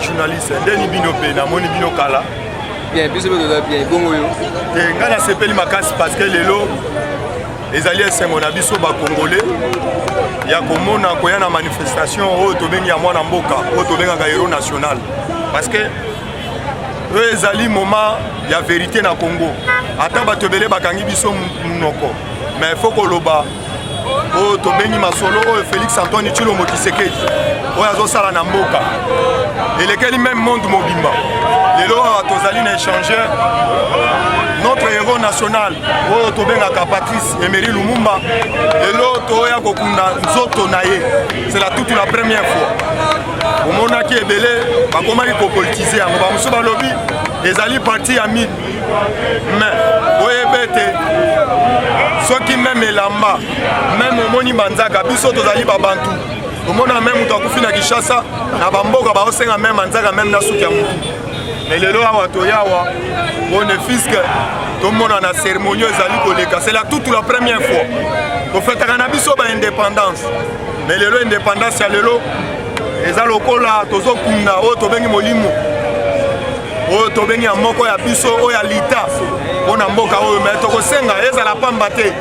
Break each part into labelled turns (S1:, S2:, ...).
S1: Journaliste, Ndeni Binope, Namoni Binokala.
S2: Bien, bien, bon.
S1: Et quand on s'appelle Makasi parce que les lots, les alliés sont mon abisso Congolais. Il y a comme on a une manifestation au Tobengi à Mwanamboka, au Tobengi à héros national. Parce que les alliés moment, il y a vérité dans le Congo. Attends, bah Tobele Bakangi biso Munoko. Mais il faut que l'oba. Oh, Tobengi Masolo, oh, Félix Antoine Tshilombo Tshisekedi. Oh, Azo Sala Namboka. Et lesquels même monde mobimba. Les lois à Tozali échangé notre héros national, oh, Tobengaka Patrice Emery Lumumba. Et l'autre, Toya Kokunda Nzoto Naye. C'est la toute la première fois. Au monde qui est belé, comment il faut politiser. On va me souvenir lobby. Les alliés partis à 1000. Mais, oui, bête. Ceux qui même Elamba, même au Moni Banzaka, biso tozali babantu. Au monde même où tu as Kishasa, na bamboka ba osenga même Banzaka même na suki ya mutu. Mais les lois à Toyawa, on est fisc, tout le monde a une cérémonie ezali koleka. C'est la toute la première fois. Au fait biso ba indépendance. Mais les lois indépendance ya lelo eza lokola tozo kunda o tobengi molimo. O tobengi ya moko ya biso o ya lita. On a mboka o mais to kosenga ezala pamba te.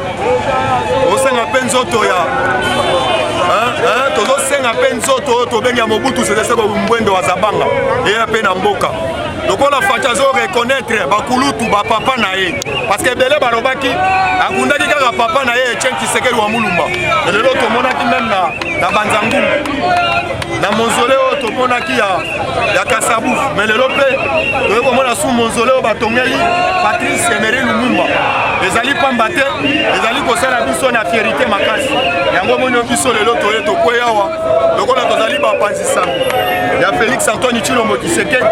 S1: O senga penzoto ya tozo senga penzoto tobengi ya Mobutu Sese Seko Mbwendo wa Zabanga et ya pe na mboka. Donc on a fait reconnaître bakulutu ba papa na ye parce que belé barobaki akundaki kaka papa na ye Etienne Tshisekedi wa Mulumba. Et lelo to monaki même na Banzangu. Na monzoléo to monaki ya Kasabouf. Mais lelo pe to komona sous monzoléo batongeli Patrice Emery Lumumba. Les ali pambate, les ali kosala biso na fierté makasi. Yango monyo biso lelo to ye to kweyawa. Donc on a tozali ba panzisa. Ya Félix Antoine Tshilombo Tshisekedi.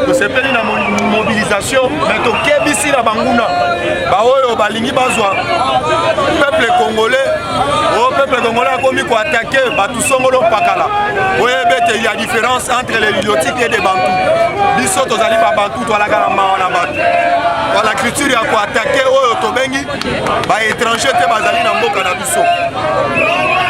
S1: Vous savez, il y a une mobilisation, mais il y a une banguna. Balingi bazwa. Peuple congolais, le peuple congolais a commis quoi attaquer, tout songolo pakala. Il y a différence entre les idiotiques et les bantous. Biso tozali ba bantou to la galama na batu. Dans la culture il y a quoi attaquer oyo tobengi ba étranger te bazali na mboka na biso.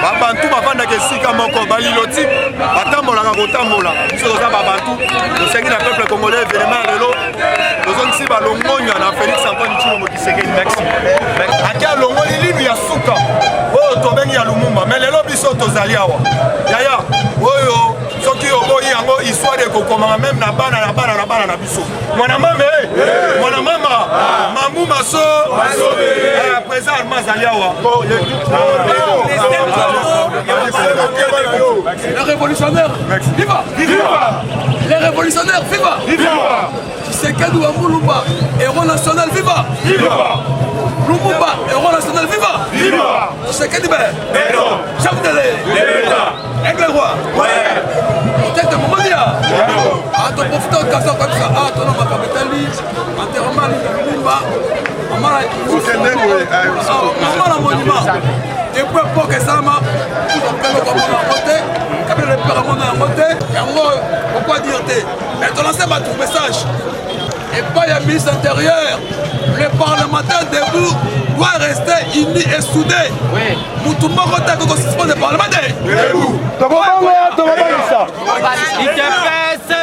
S1: Ba bantou bavanda ke sika moko baliloti batambola ka kotambola. Biso toza ba bantou, to sengi na peuple congolais vraiment lelo. Tozongi si ba longonya na Félix Antoine Tshilombo Tshisekedi merci. Akia longoli libi ya suka. Oyo tobengi ya Lumumba, mais lelo biso tozali awa. Yaya oyo soki oboyi yango histoire de kokoma même na bana na biso. Mwana mama mwana mama mambu maso présent mazali awa.
S3: Les révolutionnaires, viva! Viva! Les révolutionnaires, viva! Viva! Tshisekedi wa Mulumba, héros national, viva! Viva! Lumumba, héros national, viva! Viva! Tshisekedi, chef de l'État! Aigle roi! Ouais! Tête de Momonia! À ton profiter d'occasion comme ça, à ton nom, ma capitale, enterrement de Lumumba, maman la monument. Et puis pour que ça m'a pourquoi dire mais tu lances ton message et pas il y a ministre intérieur le parlementaire debout doit rester uni et soudé Moutoumba Rota que suspend le parlementaire debout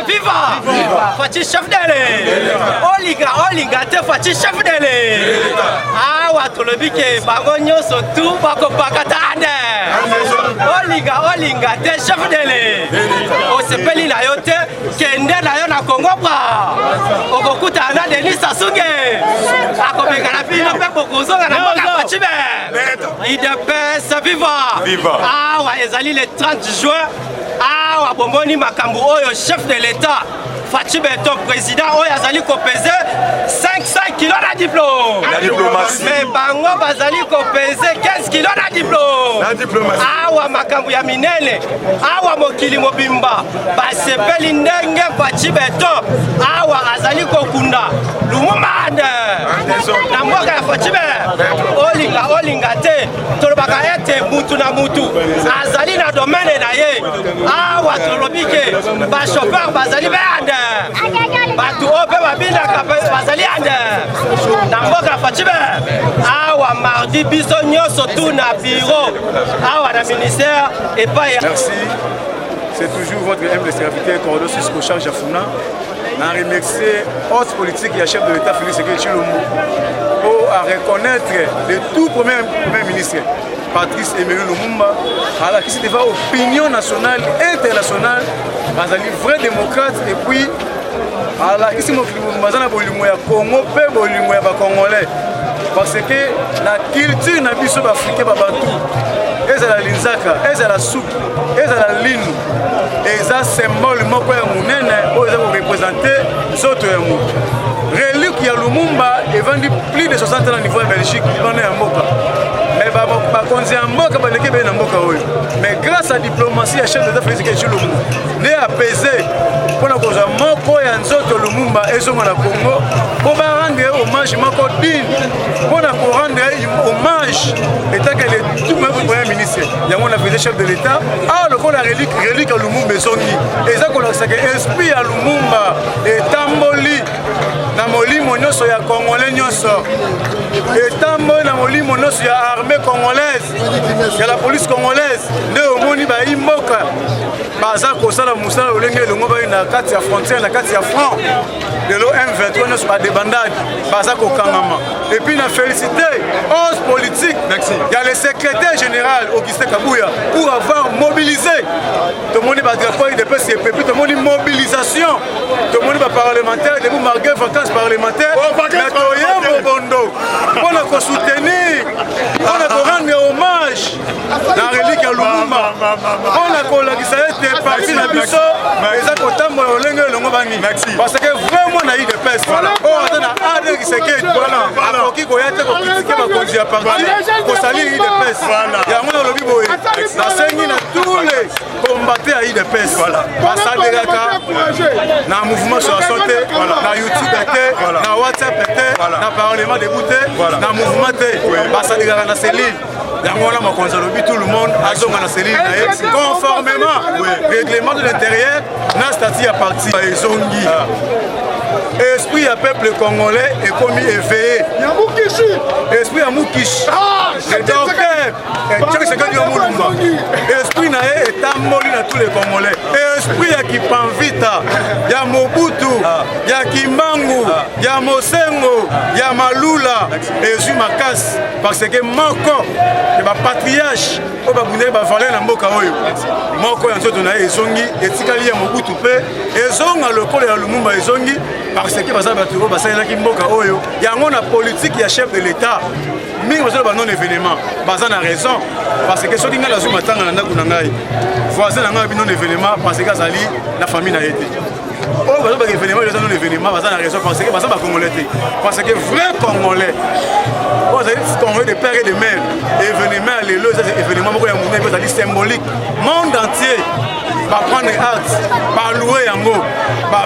S4: viva! Fachi chef d'élé! Oliga te fachi chef d'élé! Ah, watolobi ke bango nyonso tu bako bakatane! Oliga te chef d'élé! Osepeli na yo te kende na yo na Congo bra! Okokuta na Denis Sassou Nguesso! Akobeka na bino pe bokozonga na mboka fachi be! IDPS viva! Ah, wa ezali le 30 juin! Ah, Bomboni Makambu, oyo chef de l'État, Fachi Beton, président, oyo azali ko pese 500 kilos na diplôme.
S1: La diplomatie.
S4: Mais bango bazali ko pese 15 kilos na diplôme.
S1: La diplomatie.
S4: Awa Makambu ya minene, awa mokili mobimba, basepeli ndenge Fachi Beton, awa azali ko kunda. Lumumba na mboka ya Fachi Beton, olinga te, tolobaka ete mutu na mutu, azali na domaine na ye. Awa tolobike ba chauffeur bazali bande batu ope babinaka bazali ande na mboka Fachi Beton. Awa mardi biso nyonso tu na bureau awa na ministère et pas.
S5: Merci, c'est toujours votre humble serviteur Cordo Cisco Charles Afuna. On remercie haute politique et chef de l'État Félix Tshisekedi Tshilombo pour reconnaître le tout premier ministre Patrice Emery Lumumba, alors qui c'était opinion nationale, internationale, bazali vrai démocrate et puis alors qui c'est mon bazana bolimo ya Congo pe bolimo ya ba Congolais parce que la culture na biso ba africain ba bantu ezala linzaka ezala souki ezala linu eza symbole moko ya munene oyo eza ko représenter zoto ya mutu. Relique ya Lumumba evandi plus de 60 ans au niveau de Belgique, on est en Moka. Mais bakonzi ya mboka baleki be na mboka oyo. Mais grâce à la diplomatie ya chef d'État Félix Tshisekedi ne apaisé pour na koza moko ya nzoto Lumumba ezonga na Congo pour ba rendre hommage moko digne pour na ko rendre hommage état que le tout même premier ministre ya mon appelé chef de l'État a le la relique ya Lumumba ezongi eza ko lakisa que esprit ya Lumumba etamboli na molimo nyonso ya Congolais nyonso etamboli na molimo nyonso ya armée congolaise, il y a la police congolaise, ne omoni ba imboka baza kosala musala olenge longo ba na kati ya frontière na kati ya franc de lo M23 no ba débandade baza ko kangama et puis na féliciter os politique il y a le secrétaire général Augustin Kabouya pour avoir mobilisé tout le monde ba drapeau de PCP tout le monde mobilisation tout le monde ba parlementaire de malgré vacances parlementaires na toyembo bondo pour soutenir on a rendre hommage la relique ya Lumumba on a kolakisa ete parti na biso eza kotambola olenge longo bani parce que vraiment na de peste on a na ade Tshisekedi akoki koya te kokritike bakonzi ya parti kosali de peste yango na lobi boye nasengi na tous les combattants ya de peste basalelaka na mouvement sur la santé na YouTube te na WhatsApp te na parlement de bouté na mouvement te basalelaka na cellule yango na makonzi lobi tout le monde azonga na cellule na ye conformément règlement de l'intérieur na statut ya parti ezongi esprit ya peuple congolais est commis éveillé esprit ya Mukishi le docteur esprit na ye etamboli na tous les Congolais esprit ya Kipanvita ya Mobutu ya Kimbangu ya Mosengo ya Malula ezwi makasi parce que moko ya bapatriarche oyo babundeli bavaler na mboka oyo moko ya nzoto na ye ezongi etikali ya Mobutu mpe ezonga lokolo ya Lumumba ezongi parce que baza bato oyo basalelaki mboka oyo yango na politique ya chef de l'État mingi bazala ba non événement baza na raison parce que soki ngai nazwi matanga na ndako na ngai voisin na ngai bi non événement parce que azali na famille na ye te oyo baza ba événement eza non événement baza na raison parce que baza ba congolais te parce que vrai congolais oyo azali congolais de père et de mère événement lelo eza événement moko ya monene mpe ezali symbolique monde entier prendre acte balouer yango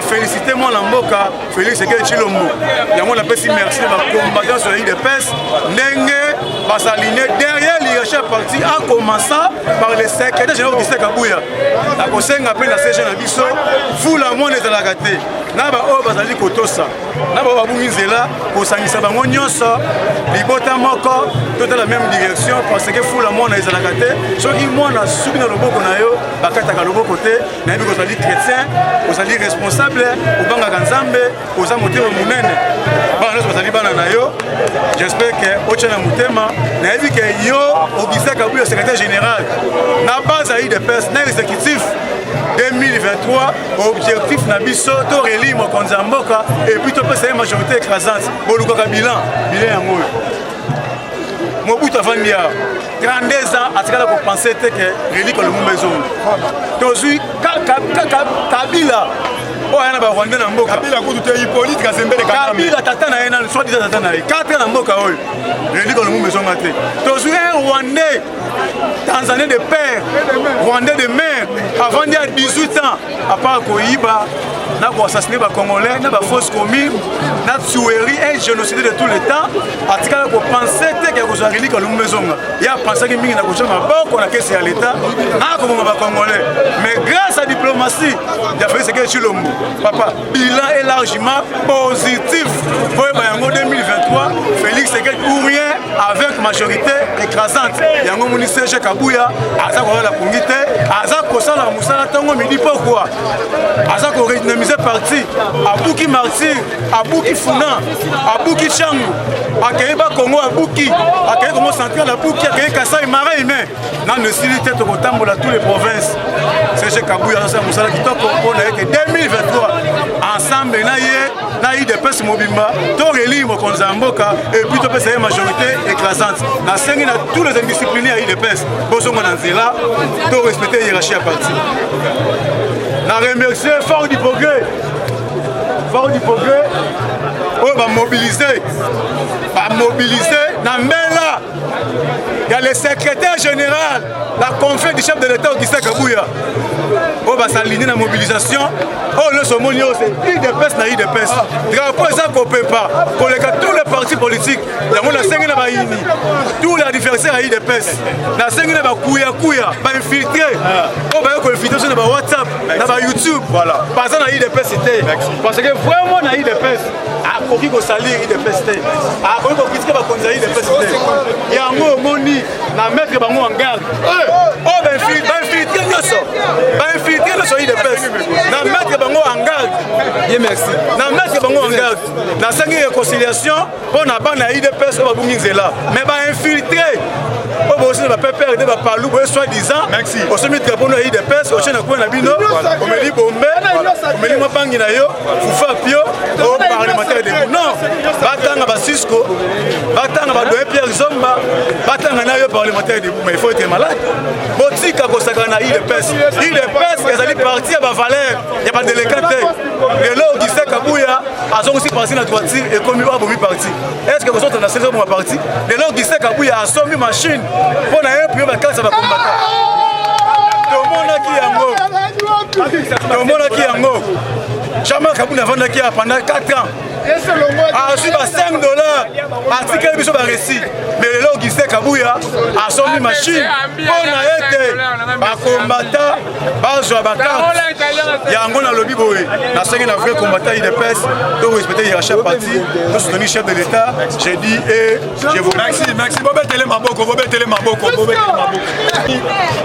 S5: féliciter mwana mboka Félix Tshisekedi Tshilombo yango napesi merci na combattant sur l'île de Pes ndenge basaligné derrière l'hierarchie parti en commençant par le secrétaire général Augustin Kabouya akosenga mpe na CG na biso fula mwana ezalaka te na baoyo bazali kotosa na bao babungi nzela kosangisa bango nyonso libota moko dans la même direction parce que fou la mona ezalaka te soki mwana subi na loboko na yo bakataka loboko te nayebi kozali chrétien ozali responsable obangaka nzambe oza motema monene bana nyonso bazali bana na yo j'espère que otya na motema nayebi ke yo Augustin Kabuya secrétaire général na base ya UDPS na exécutif 2023 objectif na biso to reli mokonzi ya mboka et puis topesa ye majorité écrasante bolukaka bilan yango oyo Mobutu avandi ya 32 ans atikala kopense te ke reli kolomumba ezonga tozwi Kabila oyo aya na barwandais na mboka Kabila tata na ye nani soit disant tata na ye 4 ans na mboka oyo reli kolomumba ezonga te tozwi un rwandais Tanzanais de père, Rwandais de mère, avant d'il y a 18 ans, à part Koïba, n'a pas assassiné les Congolais, n'a pas fausse commune, n'a pas tuerie et génocide de tous les temps. À ce qu'on pensait que vous avez dit que nous maison, il y a pensé que nous avons qu'on a caissé à l'État, n'a pas Congolais. Mais grâce à la diplomatie, il a fait ce que tu l'as papa, bilan est largement positif. Vous voyez, en 2023, Félix Tshisekedi pour rien avec majorité écrasante. Il y a un ministre Kabuya, Aza Kora la Pungite, Aza Kosala Moussala Tango Midi pourquoi Aza Kora dynamisé parti, Abouki Martyr, Abouki Funa, Abouki Changu, Akeiba Congo, Abouki, Akei Congo Central, Abouki, Akei Kassai Marais, mais dans le style de Tokotambo dans toutes les provinces. C'est Kabuya, Aza Moussala qui t'a proposé que 2023, ensemble, na UDPS Mobimba, Toreli Mokonzamboka, et puis tu peux essayer majorité écrasante. Na sengi na tous les indisciplinés à UDPS, Bozongo Nanzela, tu respecter la hiérarchie à partir. Na remercier Fort du Progrès, on va mobiliser, na Mela, il y a le secrétaire général, la conférence du chef de l'État Augustin Kabuya. On va s'aligner dans la mobilisation. Oh, le somonio, c'est UDPS na UDPS. Drapeau, ça qu'on peut pas. Pour les tous les partis politiques, il y a un cinq na tous les adversaires à UDPS. Na cinq na kouya, ba infiltrer. On va infiltrer sur WhatsApp, na YouTube. Voilà. Pas ça na UDPS c'était. Parce que vraiment na UDPS, à Koki ko salir UDPS c'était. À Koki ko critiquer ba konza UDPS c'était. Il y a un mot moni na mettre bango en garde. Oh, ba infiltrer nyoso. Ba infiltrer le soyi de pes. Na mettre bango en garde. Bien merci. Na mettre bango en garde. Na sangi réconciliation pour na bana UDPS ba bungizela. Mais ba infiltrer. On va aussi ne va pas perdre de parler soi-disant. Merci. On se met drapeau na UDPS, on chena kwa na bino. On me dit bombe. On me dit moi bangi na yo. Fufa pio. On parlementaire de non. Batanga ba Cisco. Batanga ba Doé Pierre Zomba. Batanga na yo parlementaire de mais il faut être malade. Botika ko sakana UDPS. UDPS ezali parti ya ba valeur. Ya ba délégué. Et là Augustin Kabuya a aussi passé la droiture et comme il va bomi parti. Est-ce que vous êtes dans la saison mon parti? Et là Augustin Kabuya a sommi machine pour na un peu ba kansa ba combattre. Tomona ki yango. Chama Kabuya vendaki pendant 4 ans. A reçu $5 article biso ba récit. Mais le Augustin Kabuya a sommi machine pour na été ba combattant ba zo ba carte. Yango na lobby boy. Na sengi na vrai combattant UDPS, donc respecter hiérarchie parti, nous soutenir chef de l'État. J'ai dit et je vous remercie.
S1: Merci. Bobe tele maboko.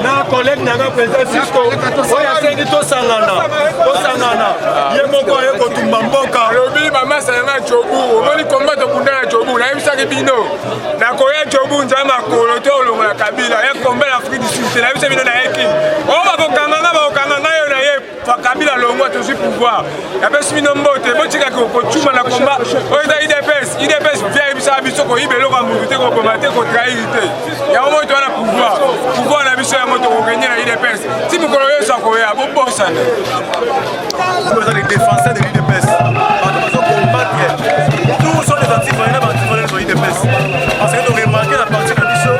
S1: Na collègue na président Cisco. Oya sengi to sangana. Ye moko ye ko tumba mboka.
S6: Lobi mama sanga chobu. Omoni combat to kundana chobu. Na yebisa ke bino. Na koya chobu nzama kolo to longa Kabila. Ye combat l'Afrique du Sud. Na yebisa bino na yeki. O ba ko kanganga na yo na ye. Kabila longo to pouvoir. Ya pesi bino mbote. Botika ko chuma na combat. O ida UDPS vient bisa biso ko ibelo ka muvite ko combattre ko trahirité. Ya o moto na pouvoir na biso ya moto ko gagner na UDPS. Si vous connaissez ça ko ya bo bossa.
S5: Vous êtes les défenseurs de l'UDPS. Tous sont des anti-valeurs sur l'UDPS. Parce que vous remarquez la partie de Bisso,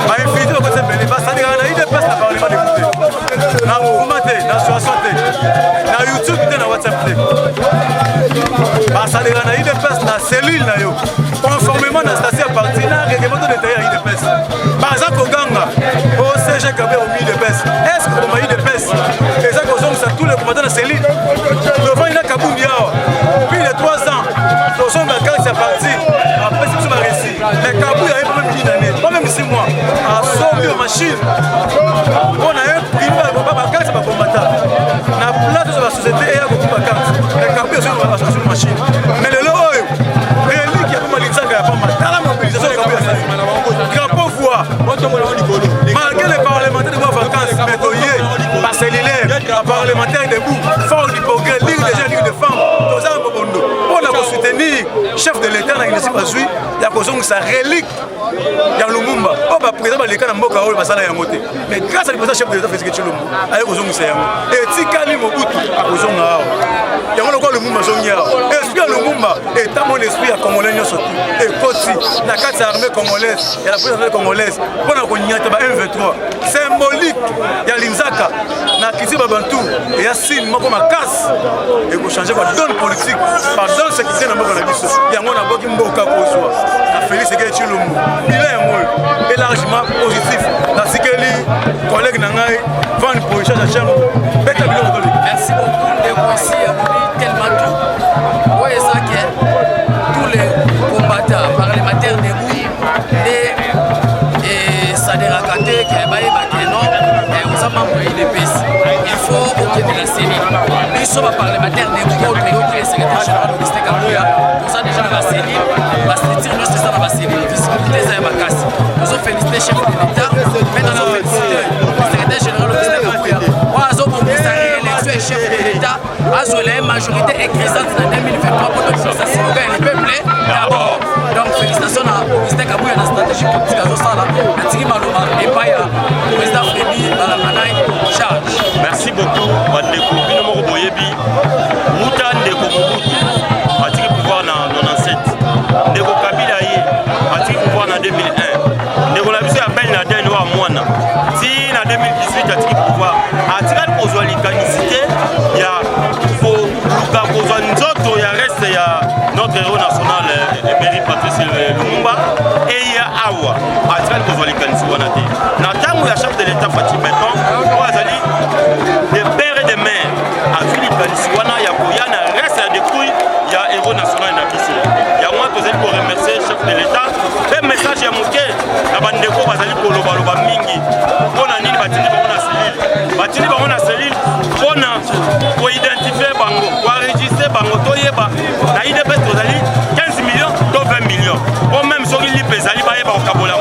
S5: va infiltrer le côté Béni. Ça dit que l'UDPS n'a pas d'écouter. Na Moumate, na Soissante, na YouTube, na WhatsApp. Ça dit que l'UDPS na cellule na yo. Conformément à la station partie, na règlement de détail à l'UDPS. Par exemple, au Ganga, au CG Kabé au UDPS. Est-ce que au UDPS, les gens qui sont tous les combattants de cellule, devant une Kaboum Yao, depuis les 3 ans, nous sommes dans le cas de parti. machine. On a un prix, carte va combattre. La place de la société est à beaucoup de cartes. Les cartes sont sur la machine. Mais le lot, réellement, qui a pas mal dans la mobilisation des cartes. Crapaud voix. Malgré les parlementaires de vacances, méthodiers, par cellulaire, parlementaires debout, fort du progrès, ligue des jeunes, ligue de femmes, tous ça, on a soutenir le chef de l'État dans l'initiative Bazui, il y a besoin de sa relique. Il y a Lumumba. Oh, bah, président, les cas d'Amboka, on va s'en aller à côté. Mais grâce à le chef de l'État, il fait Lumumba. Il y a besoin de ça. Et Tikali Mobutu, à besoin de ça. Il y a encore Lumumba, esprit à Lumumba, et tant mon esprit à Congolais, et Koti, la carte armée congolaise, et la police armée congolaise, pour la Konyata, M23, symbolique, il y a l'Inzaka, na Kiti Babantou, et il y a Sine, comme ma casse, et vous changez par donne politique, par donne sécurité dans le monde. Il y a un homme qui m'a dit Félix Sekedi Chilombo, bilan élargissement positif. Dans ce que les collègues Nangaï vendent pour échanger à chambre.
S3: Merci beaucoup de voici tellement tout. Oui, ça qui est tous les combattants parlementaires debout et ça déracate qui est baillé non et on s'en va pour l'IDPS. Il faut qu'il y ait de la série. Ils sont parlementaires debout contre les secrétaires généraux de Christophe Kabouya. Pour ça déjà la série, la structure nous c'est ça la série. La visibilité c'est ma casse. Nous avons félicité chef de l'État. Maintenant nous félicité le secrétaire général de Christophe Kabouya. Moi nous avons sa réélection et chef de l'État. Nous avons une majorité écrasante en 2023 pour notre félicitations au gars et le peuple d'abord. Donc félicitations à Christophe Kabouya dans la stratégie politique à Zosala. Natiki Maloma et Paya, président Frédéric Balamanaï, charge.
S7: Merci beaucoup. Bandeko Bino Moro Boyebi, Mouta Ndeko Mobutu, a-t-il pouvoir dans 97. Ndeko Kabila Ye, a-t-il pouvoir dans 2001. Ndeko Labiso ya Ben Laden wa Mwana. Si en 2018 a-t-il pouvoir, a-t-il posé l'ikanicité, il y a Luka Kozwa Nzoto, il y a reste, il y a notre héros national, Emery Patrice Lumumba, et il y a Awa, a-t-il posé l'ikanicité. Natang ou la chef de l'État Fatih Béton, des pères et des mères, à Philippe Kalisiwana, il y a Boyana, reste à des couilles, il y a héros national et Nabissé. Il y a moi qui pour remercier le chef de l'État. Un message à Mouké, la bande de Koba Zali pour Loba Mingi. On a ni Batini Bamona Cellule. Batini Bamona Cellule, pour identifier Bango, pour enregistrer Bango, Toyeba, la IDP Tozali, 15 millions, 20 millions. Ou même sur l'île Pézali, Baïba au Kabola,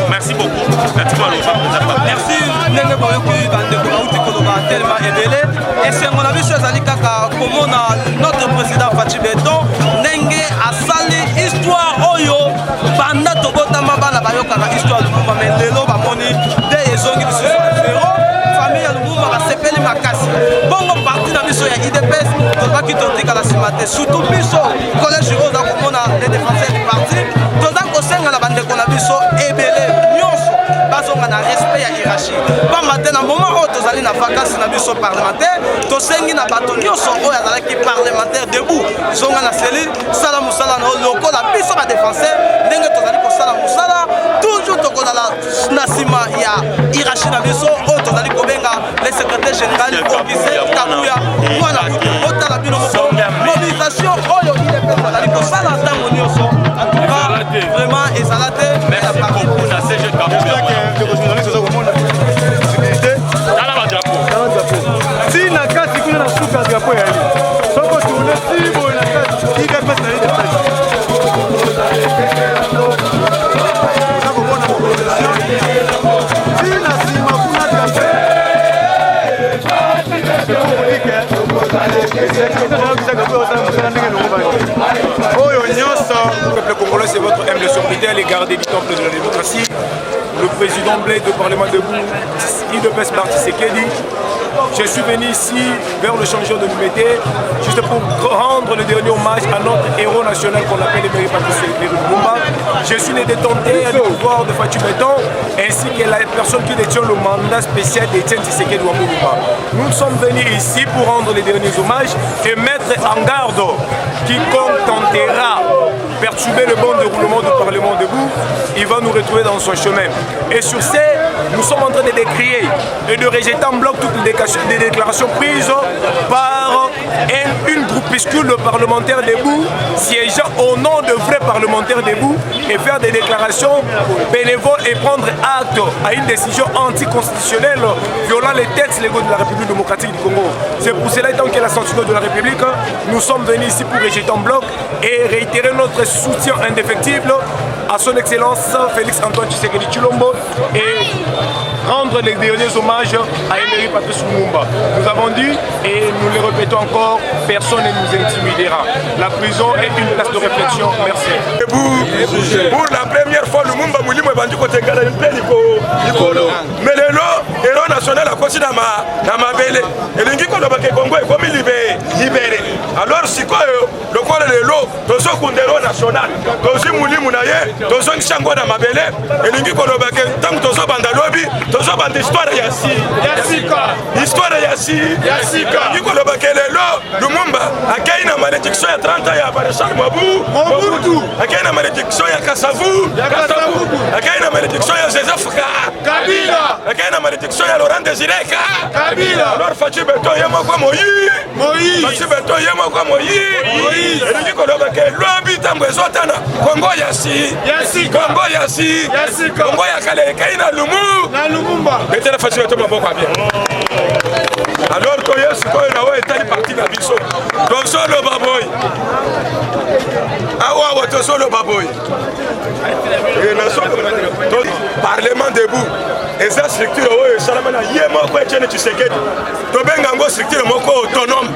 S7: merci beaucoup. Merci. Ndenge boyoki bandeko bauti koloba tellement ebele esengo na biso ezali kaka komona notre président Fatih Béton ndenge asali histoire oyo banda tobotama bana bayokaka histoire Lumumba mais lelo bamoni nde ezongi biso zéro famille ya Lumumba basepeli makasi bongo parti na biso ya IDPS tozalaki totikala nsima te surtout biso collège oza komona les défenseurs du parti toza kosenga na bandeko na biso ebele nyonso bazonga na respect ya hiérarchie pamba te na moment oyo tozali na vacances na biso parlementaire tosengi na bato nyonso oyo azalaki parlementaire debout zonga na cellule sala mosala na lokola biso badéfenseur ndenge tozali kosala mosala toujours tokozala na nsima ya hiérarchie na biso oyo tozali kobenga le secrétaire général Augustin Kabouya mwana otala bino moko mobilisation oyo IDPS tozali kosala ntango nyonso vraiment ezala te merci beaucoup na CG Kabouya
S5: si na kati kuna na suka drapo ya ali soko tuna si bo na kati ika pesa na ile pesa sako bona mobilisation si na sima kuna drapo oyo nyonso peuple congolais c'est votre humble serviteur les gardiens du temple de la démocratie le président Blé de Parlement debout IDPS Marti Sekedi. Je suis venu ici vers le changeur de l'humanité juste pour rendre le dernier hommage à notre héros national qu'on appelle Emery Patrice Lumumba. Je suis le détenteur du pouvoir de Fatih Béton ainsi que la personne qui détient le mandat spécial d'Étienne Tshisekedi Lumumba. Nous sommes venus ici pour rendre les derniers hommages et mettre en garde quiconque tentera perturber le bon déroulement du Parlement debout, il va nous retrouver dans son chemin. Et sur ce, nous sommes en train de décrier et de rejeter en bloc toutes les déclarations prises par
S8: une groupuscule de parlementaires debout, siégeant au nom de vrais parlementaires debout et faire des déclarations bénévoles et prendre acte à une décision anticonstitutionnelle violant les textes légaux de la République démocratique du Congo. C'est pour cela, tant que la censure de la République, nous sommes venus ici pour rejeter en bloc et réitérer notre soutien indéfectible à son Excellence Félix Antoine Tshisekedi Tshilombo et rendre les derniers hommages à Emery Patrice Lumumba. Nous avons dit, et nous le répétons encore, personne ne nous intimidera. La prison est une place de réflexion. Merci.
S1: Pour la première fois, Lumumba Moulimo est vendu côté Gala Nicolo. Mais le héros national a conçu dans ma belle. Et l'ingi qu'on a baqué Congo est comme libéré. Alors, si quoi, le quoi le lot, tous au Kundero national, tous au Moulimo Naye, tous au Nchango dans ma belle. Et l'ingi qu'on a baqué, tant que tous au Bandalobi, tous au Band histoire Yassi. Histoire Yassi. L'ingi qu'on a baqué le lot, Lumumba, a gagné une malédiction il y a 30 ans, il y a Maréchal Mobutu, a gagné une malédiction il y a Kassavou, a gagné une malédiction il y a Joseph Kabila, a gagné une malédiction il y a Laurent Désiré Kabila. Alors Fachi Beto yema kwa Moïse. Fachi Beto yema kwa Moïse. Et lui qu'on a baqué l'obit ambezotana Congo Yassi. Congo Yassi. Congo Yakale Kaina Lumumba. Mettez la Fachi Beto maboko bien. Alors que yes, quand il a été parti dans la biso, donc sur le baboy, ah ouais, tu sur le baboy. Parlement debout, et ça structure, oui, Salamana, yémo quoi, tu sais que tu benga ngo structure moko autonome,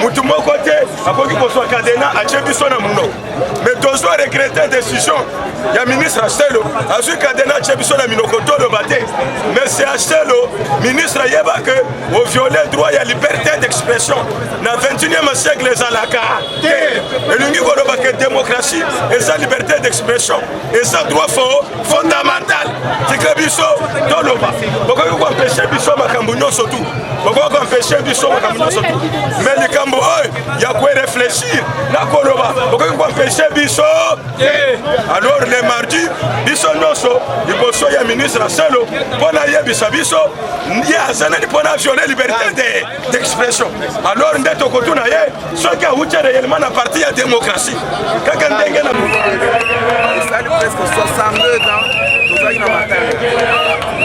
S1: mutu moko côté, après qu'il soit cadena, à Tchebiso na muno. Mais tu dois regretter décision. Il y a ministre Achelo, à ce cadena Tchebiso na minokoto le bâté, mais c'est Achelo, ministre Yeba que au violer droit et liberté d'expression. Dans le 21e siècle, les alaka. Et l'unique démocratie et sa liberté d'expression. Et ça droit fondamental. C'est que Bisso, dans le bas. Pourquoi vous empêchez Bisso Macambouno surtout? Pourquoi vous empêcez Bisso Macambouno surtout? Mais les Cambo, il y a quoi réfléchir. Pourquoi vous empêchez Bisso? Alors les mardis, Bisso Nosso, il faut que le ministre Asselo, pour aller Bisso, il y a un violer la liberté d'expression. Alors, on est au côté de ce qui a été réellement la partie à la démocratie. Quand on est
S5: presque 62 ans, nous sommes dans Matanga.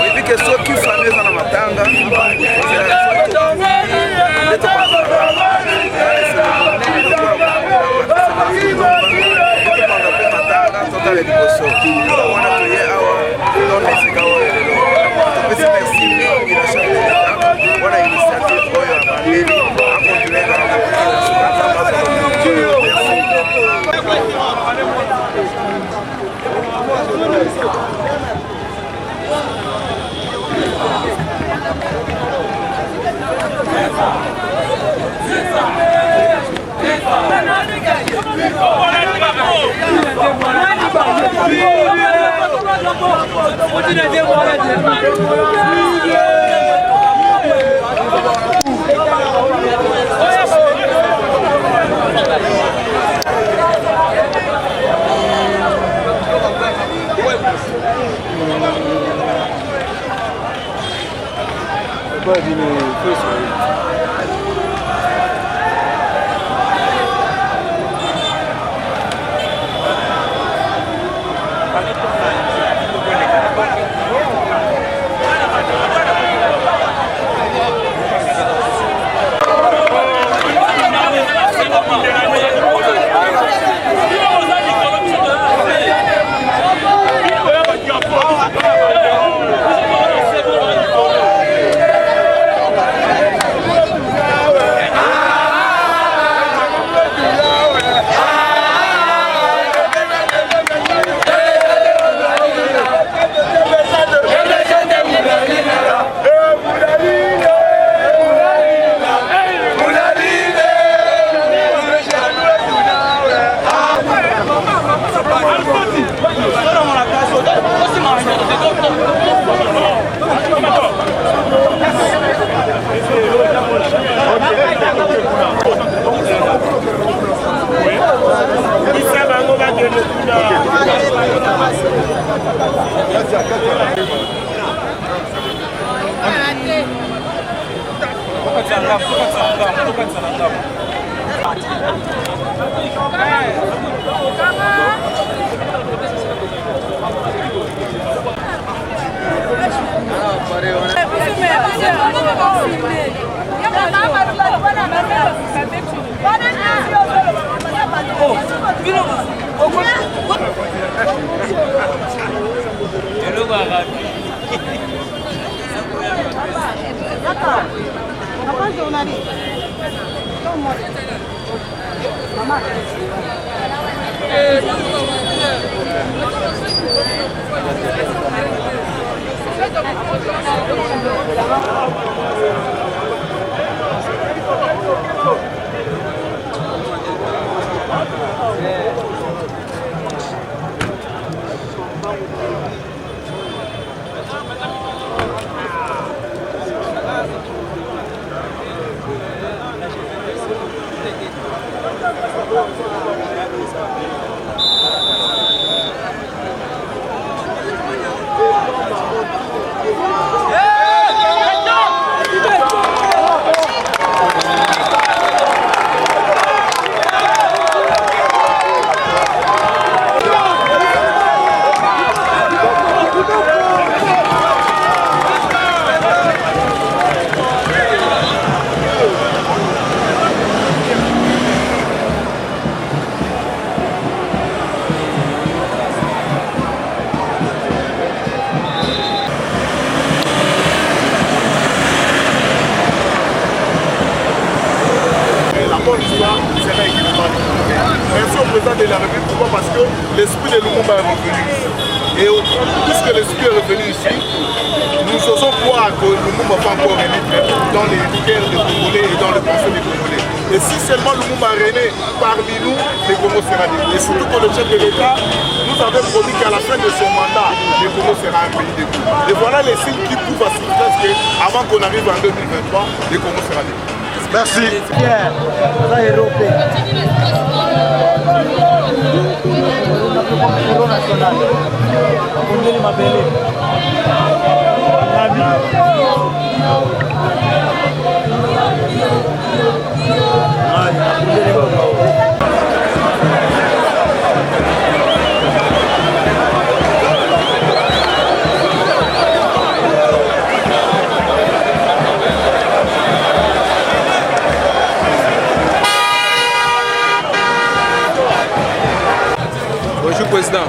S5: Et puis que ceux qui sont dans Matanga,
S1: Merci au président de la République. Pourquoi? Parce que l'esprit de Lumumba est revenu ici. Et puisque l'esprit est revenu ici, nous osons croire que Lumumba va encore renaître dans les cœurs des Congolais et dans le pensée des Congolais. Et si seulement Lumumba renaît parmi nous, les Congos sera libre. Et surtout que le chef de l'État nous avait promis qu'à la fin de son mandat, les Congos sera un pays libre. Et voilà les signes qui prouvent à suffrage qu'avant qu'on arrive en 2023, les Congos sera libre. Merci.
S2: Bonjour président.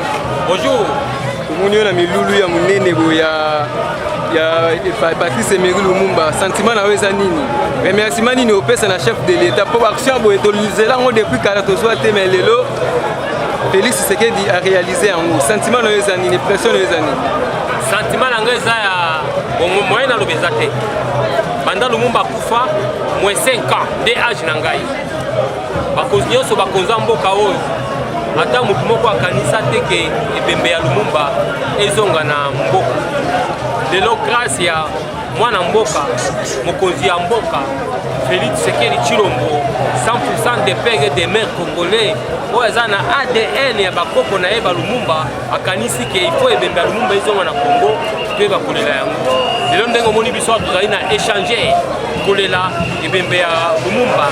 S2: Bonjour. Commune na milulu ya munene ya Patrice Emery Lumumba. Sentiment na weza nini? Remerciement nini opesa na chef de l'État pour action bo etolizela ngo depuis 14 te mais lelo Félix Tshisekedi a réalisé en nous. Sentiment na weza nini? Pression na weza nini?
S9: Sentiment na ngeza ya moyen na lobeza te. Banda Lumumba kufa moins 5 ans de âge na ngai. Bakozi nyonso bakonza mboka oyo. Ata mutu moko akanisa te ke ebembe ya Lumumba ezonga na mboka. Lelo grâce ya mwana mboka, mokonzi ya mboka, Félix Tshisekedi Tshilombo, 100% des pères et des mères congolais, oyo aza na ADN ya bakoko na ye ba Lumumba, akanisi ke il faut ebembe ya Lumumba ezonga na Congo, to bakolela yango. Lelo ndenge omoni biso tozali na échanger kolela ebembe ya Lumumba.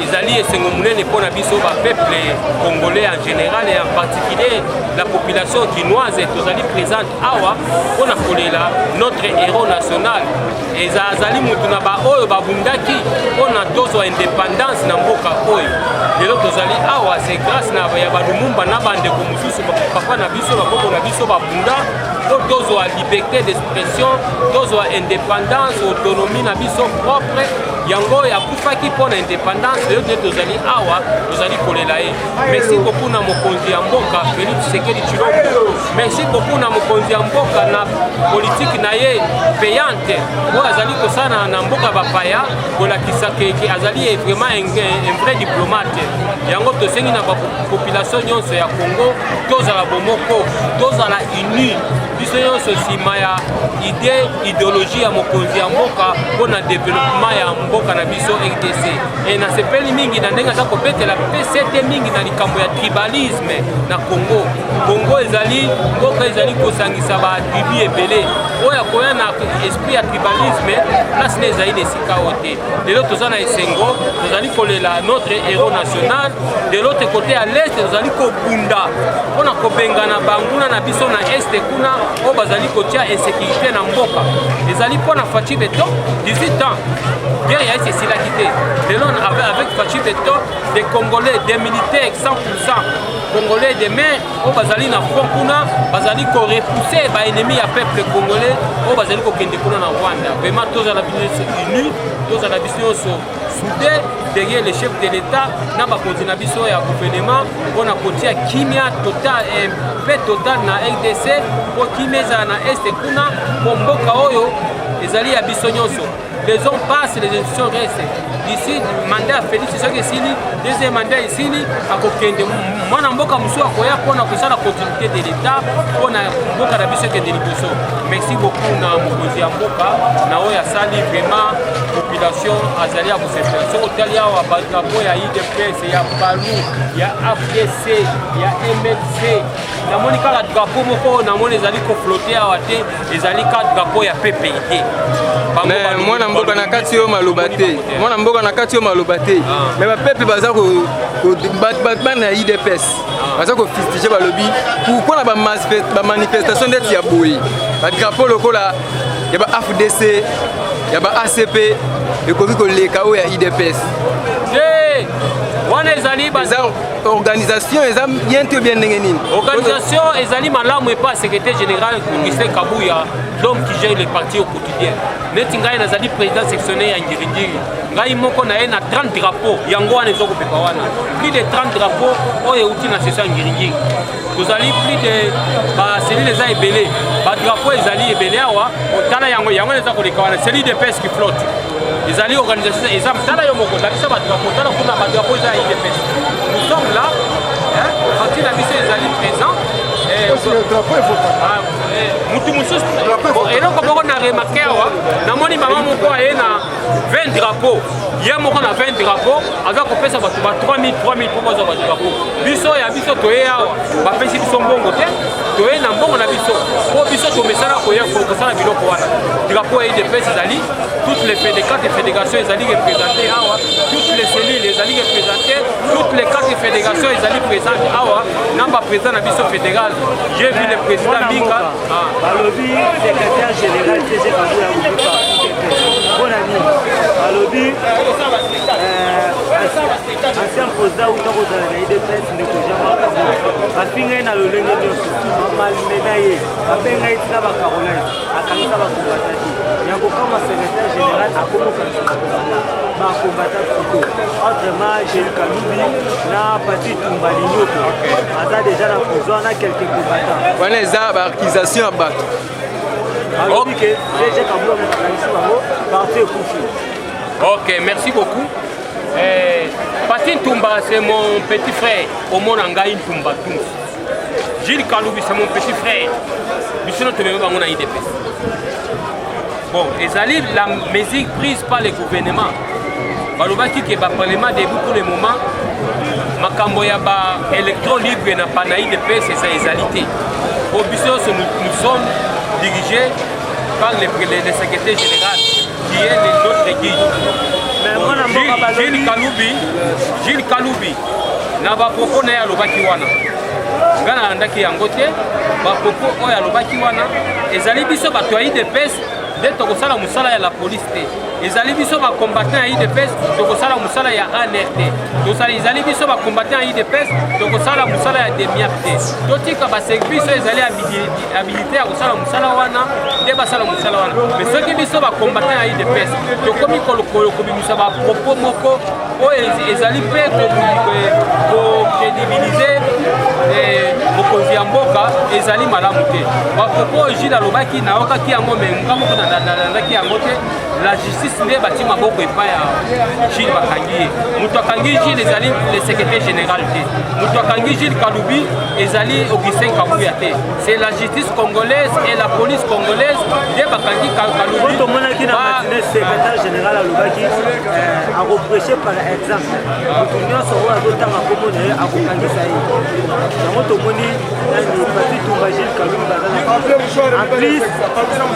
S9: Ezali esengo munene mpona biso ba peuple congolais en général et en particulier la population guinoise tozali présente awa mpona kolela notre héros national. Ezali mutu na ba oyo babundaki mpona tozwa indépendance na mboka oyo. Lelo tozali awa c'est grâce na ya ba Lumumba na bandeko mosusu papa na biso bakoko na biso babunda po tozwa liberté d'expression, tozwa indépendance, autonomie na biso propre. Yango ya kufaki mpona indépendance lelo te tozali awa tozali kolela ye. Merci beaucoup na mokonzi ya mboka Félix Tshisekedi Tshilombo. Merci beaucoup na mokonzi ya mboka na politique na ye payante oyo azali kosala na mboka bapaya kolakisa ke azali vraiment un vrai diplomate. Yango tosengi na population nyonso ya Congo tozala bomoko, tozala uni. biso nyonso nsima ya idée idéologie ya mokonzi ya mboka mpona développement ya mboka na biso RDC e nasepeli mingi na ndenge aza kobetela PCT mingi na likambo ya tribalisme na Congo ezali mboka ezali kosangisa batribu ebele oyo akoya na esprit ya tribalisme place na ezali na esika oyo te lelo toza na esengo tozali kolela notre héros national de l'autre côté à l'est tozali kobunda mpona kobengana banguna na biso na este kuna oyo bazali kotia insécurité na mboka ezali mpona Faci Beton 18 ans guerre ya esi esilaki te lelo avec Faci Beton des Congolais des militaires 100% Congolais des maires oyo bazali na front kuna bazali korepousser baennemi ya peuple congolais oyo bazali kokende kuna na Rwanda vraiment tozala biso unis tozala biso nyonso soudés derrière le chef de l'État na bakonzi na biso ya gouvernement mpona kotia kimia total paix total na RDC mpo kimia ezala na este kuna mpo mboka oyo ezali ya biso nyonso. Les hommes passent, les institutions restent. Ici, mandat à Félix Tshisekedi esili, deuxième mandat esili, akokende mwana mboka musu akoya mpona kosala continuité de l'État mpona mboka na biso ekende liboso. Merci beaucoup na mokonzi ya mboka na oyo asali vraiment population azali ya kosepela soki otali awa badrapo ya UDPS ya PALU ya AFDC ya MLC namoni kaka drapo moko namoni ezali koflote awa te ezali ka drapo ya PPID.
S2: Mwana mboka na kati yo maloba te mwana mboka na kati yo maloba te mais bapeple baza bana ya UDPS baza kofistige balobi pourquoi na bamanifestation ndeti ya boye badrapo lokola ya ba AFDC ya ba ACP ekoki koleka oyo ya UDPS
S9: wana ezali
S2: organisation eza bien te bien ndenge nini
S9: organisation ezali malamu epa secrétaire général Augustin Kabuya l'homme qui gère le parti au quotidien neti ngai nazali président sectionnaire ya Ngiringiri ngai moko na ye na 30 drapeaux yango wana ezokopepa wana plus de 30 drapeaux oyo euti na session ya Ngiringiri tozali plus de baselile eza ebele badrapeau ezali ebele awa otala yango eza koleka wana seli de pes qui flotte ezali organisation eza tala yo moko lakisa badrapeau tala kuna badrapeau eza ya IDPS nous sommes là parti na biso ezali présent mutu mosusu eloko moko na remarke awa namoni mama moko aye na 20 drapeau ye moko na 20 drapeau aza kopesa bato ba 3000 mpo bazwa badrapeau biso ya biso toye awa bapesi biso mbongo te toye na mbongo na biso mpo biso tomesana koya kosala biloko wana drapeau ya IDPS ezali toutes les 4 fédérations ezali représentées awa toutes les cellules ezali représentées toutes les 4 fédérations ezali présentes awa namba président na biso fédéral j'ai vu le président Binga
S10: balobi secrétaire général TG Kabuya Mubuka bon ami balobi ancien président utakozala na IDPS ndeko jamaka bafingai na lolenge nyonso bamalmena ye babengai tina bacaroline akangisa bakombatati yango kama secrétaire général akomokanisa bakombata tuto autrement Gél Kalubi na Patrick Tumbali Nyoko aza déjà na prison na quelques combattants
S2: wana eza baarkisation ya bato
S10: balobi ke TG Kabuya mokanisi bango parti ekufi.
S9: Ok, merci beaucoup. Patin Toumba, c'est mon petit frère. Au monde en Gaïn Toumba tous. Gél Kalubi, c'est mon petit frère. Monsieur notre membre, on a IDPS. Bon, et ça la mesure prise par le gouvernement. Balobaki que le Parlement debout pour le moment. Makambo ya ba électron libre na pas na IDPS, c'est ça égalité. Au Bissau, nous sommes dirigés par le secrétaire général qui est notre guide. Gél Kalubi na bapoko na ye alobaki wana nga nalandaki yango te bapoko oyo alobaki wana ezali biso bato ya IDPS nde tokosala mosala ya la police te ezali biso bacombattant ya IDPS tokosala mosala ya ANR te ezali biso bacombattant ya IDPS tokosala mosala ya DEMIAP te totika baservice oyo ezali habilité ya kosala mosala wana nde basala mosala wana mais soki biso bacombattant ya IDPS tokomi kobimisa bapropos moko oyo ezali mpe kokredibilize mokonzi ya mboka ezali malamu te bapropos oyo Jules alobaki nayokaki yango me nga moko nalandaki yango te la justice nde bati maboko epai ya Gilles bakangi ye moto akangi Gilles ezali le secrétaire général te moto akangi Gilles Kaloubi ezali Augustin Kabuya te c'est la justice congolaise et la police congolaise nde bakangi Kaloubi
S10: tomonaki na matinée secrétaire général alobaki akoprêche par exemple moto nyonso oyo azotanga kombo na ye akokangisa ye yango tomoni nani pati tumba Gilles Kaloubi baza en plus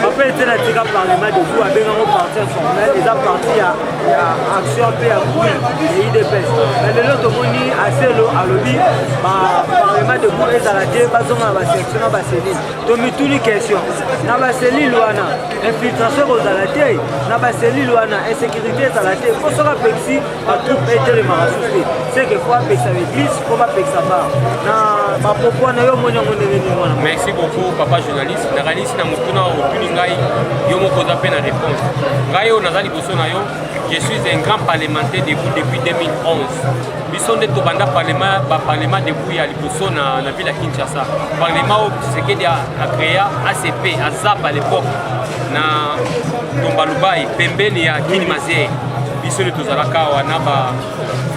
S10: bape ete na tika parlement de vous abengango parti informel eza parti ya action mpe ya bui ya idps mais lelo tomoni aselo alobi baparlement de vous ezala te bazonga na basection na baselile tomituni question na baselile wana infiltration ekozala te na baselile wana insécurité ezala te po soki apekisi batroupe etelemaka susu te seke fo apekisa baeglise po bapekisa bar na bapopo wana yo moni yango ndenge nini wana.
S9: Merci beaucoup papa journaliste nakanisi na motuna otuni ngai yo moko oza mpe na réponse ngai oyo naza liboso na yo je suis un grand parlementaire debout depuis 2011 biso nde tobanda baparlement debout ya liboso na ville ya Kinshasa parlement oyo Tshisekedi acréa ACP AZAP à l'époque na Ndomba Lubai pembeni ya Kini Mazere biso nde tozalaka awa na ba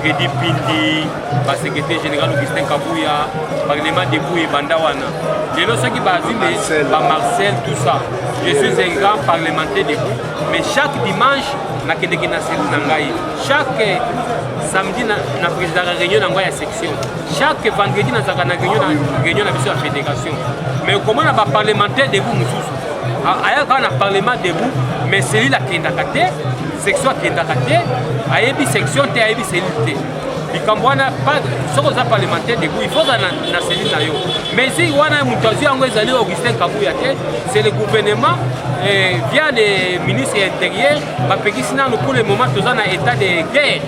S9: Fredi Pindi secrétaire général Augustin Kabuya parlement debout ebanda wana lelo soki bazwi Marcel tout ça je suis un grand parlementaire debout mais chaque dimanche nakendeki na seli na ngai chaque samedi na président ya réunion na ngai ya section chaque vendredi nazalaka na réunion na biso ya fédération mais okomona baparlementaire debout mosusu ayaka na parlement debout mais selile akendaka te section akendaka te ayebi section te ayebi selile te likambo wana soki oza parlementaire debout il faut oza na selile na yo mais si wana moto azwi yango ezali Augustin Kabuya te c'est le gouvernement via le ministre intérieur bapekisi nano pour le moment toza na état de guerre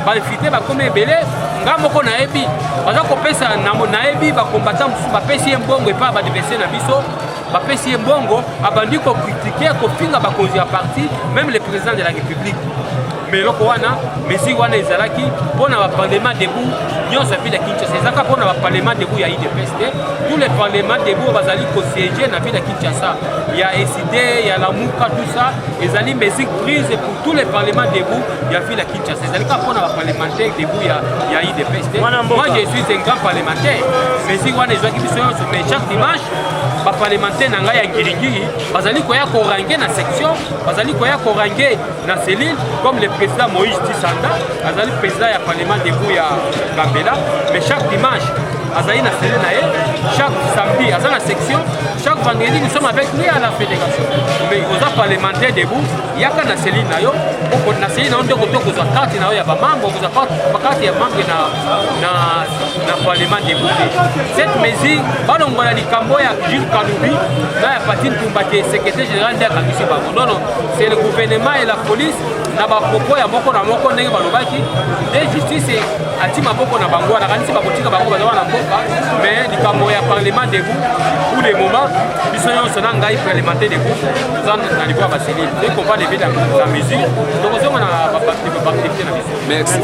S9: bainfiltre bakomi ebele nga moko nayebi baza kopesa nayebi bakombata mosusu bapesi ye mbongo epai badversaire na biso bapesi ye mbongo abandi kokritike kofinga bakonzi ya parti même le président de la république mais eloko wana mesure wana ezalaki mpona baparlement debout nyonso ya ville ya Kinshasa ezalaka mpona baparlement debout ya IDPS te tous les parlements debout bazali kosiéger na ville ya Kinshasa ya ECD ya Lamuka tout ça ezali mesure prise pour tous les parlements debout ya ville ya Kinshasa ezali kaka mpona baparlementaire debout ya IDPS te moi je suis un grand parlementaire mesure wana ezwaki biso nyonso mais chaque dimanche baparlementaire na ngai ya ngiringiri bazali koya korange na section bazali koya korange na cellule comme le président Moïse Tissanda azali président ya parlement debout ya Gambela mais chaque dimanche azali na cellule na ye chaque samedi aza na section chaque vendredi nous sommes avec lui à la fédération mais oza parlementaire debout yaka na cellule na yo na cellule na yo nde kotokozwa carte na yo ya bamembre okozwa bakarte ya membre na parlement debout te cette mesure balongola likambo ya Gilles Kaloubi na ya Pati Ntumba te secrétaire général nde akangisi bango non c'est le gouvernement et la police na bapropos ya moko na moko ndenge balobaki nde justice ati maboko na bango nakanisi bakotika bango baza wana mboka mais likambo ya parlement debout pour le moment biso nyonso na ngai parlementaire debout toza na niveau ya baselile dès qu'on va lever la mesure tokozonga na baactivité na biso.
S2: Merci.